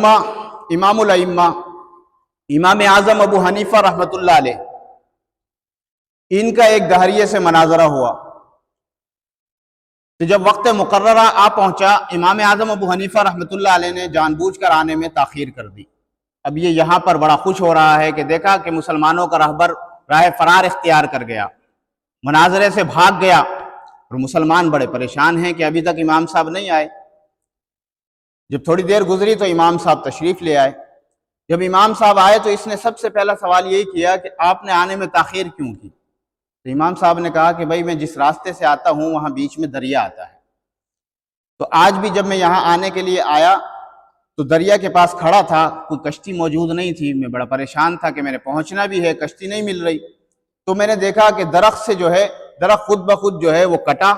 الامہ امام الائمہ امام اعظم ابو حنیفہ رحمۃ اللہ علیہ، ان کا ایک دہریے سے مناظرہ ہوا۔ تو جب وقت مقررہ آ پہنچا، امام اعظم ابو حنیفہ رحمۃ اللہ علیہ نے جان بوجھ کر آنے میں تاخیر کر دی۔ اب یہ یہاں پر بڑا خوش ہو رہا ہے کہ دیکھا کہ مسلمانوں کا رہبر راہ فرار اختیار کر گیا، مناظرے سے بھاگ گیا، اور مسلمان بڑے پریشان ہیں کہ ابھی تک امام صاحب نہیں آئے۔ جب تھوڑی دیر گزری تو امام صاحب تشریف لے آئے۔ جب امام صاحب آئے تو اس نے سب سے پہلا سوال یہی کیا کہ آپ نے آنے میں تاخیر کیوں کی؟ تو امام صاحب نے کہا کہ بھائی میں جس راستے سے آتا ہوں وہاں بیچ میں دریا آتا ہے، تو آج بھی جب میں یہاں آنے کے لیے آیا تو دریا کے پاس کھڑا تھا، کوئی کشتی موجود نہیں تھی، میں بڑا پریشان تھا کہ میں نے پہنچنا بھی ہے، کشتی نہیں مل رہی۔ تو میں نے دیکھا کہ درخت سے جو ہے، درخت خود بخود جو ہے وہ کٹا،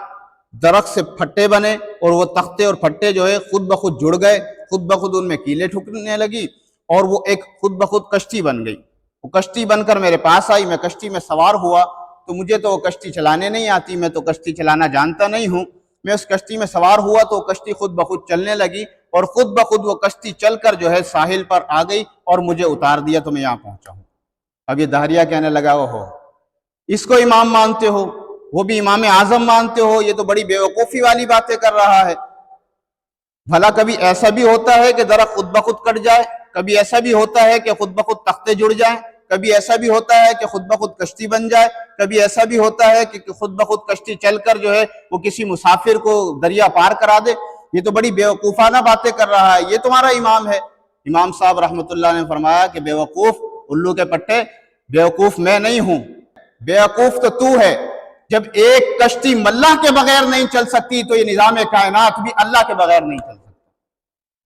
درخت سے پھٹے بنے، اور وہ تختے اور پھٹے جو ہے خود بخود جڑ گئے، خود بخود ان میں کیلیں ٹھکنے لگی، اور وہ ایک خود بخود کشتی بن گئی۔ وہ کشتی بن کر میرے پاس آئی، میں کشتی میں سوار ہوا، تو مجھے تو وہ کشتی چلانے نہیں آتی، میں تو کشتی چلانا جانتا نہیں ہوں۔ میں اس کشتی میں سوار ہوا تو وہ کشتی خود بخود چلنے لگی، اور خود بخود وہ کشتی چل کر جو ہے ساحل پر آ گئی اور مجھے اتار دیا، تو میں یہاں پہنچا ہوں۔ اب یہ دہریہ کہنے لگا، اوہو، اس کو امام مانتے ہو، وہ بھی امام اعظم مانتے ہو، یہ تو بڑی بیوقوفی والی باتیں کر رہا ہے۔ بھلا کبھی ایسا بھی ہوتا ہے کہ درخت خود بخود کٹ جائے، کبھی ایسا بھی ہوتا ہے کہ خود بخود تختے جڑ جائیں، کبھی ایسا بھی ہوتا ہے کہ خود بخود کشتی بن جائے، کبھی ایسا بھی ہوتا ہے کہ خود بخود کشتی چل کر جو ہے وہ کسی مسافر کو دریا پار کرا دے۔ یہ تو بڑی بیوقوفانہ باتیں کر رہا ہے، یہ تمہارا امام ہے؟ امام صاحب رحمۃ اللہ نے فرمایا کہ بیوقوف الو کے پٹے، بیوقوف میں نہیں ہوں، بیوقوف تو تو ہے۔ جب ایک کشتی ملح کے بغیر نہیں چل سکتی تو یہ نظام کائنات بھی اللہ کے بغیر نہیں چل سکتی۔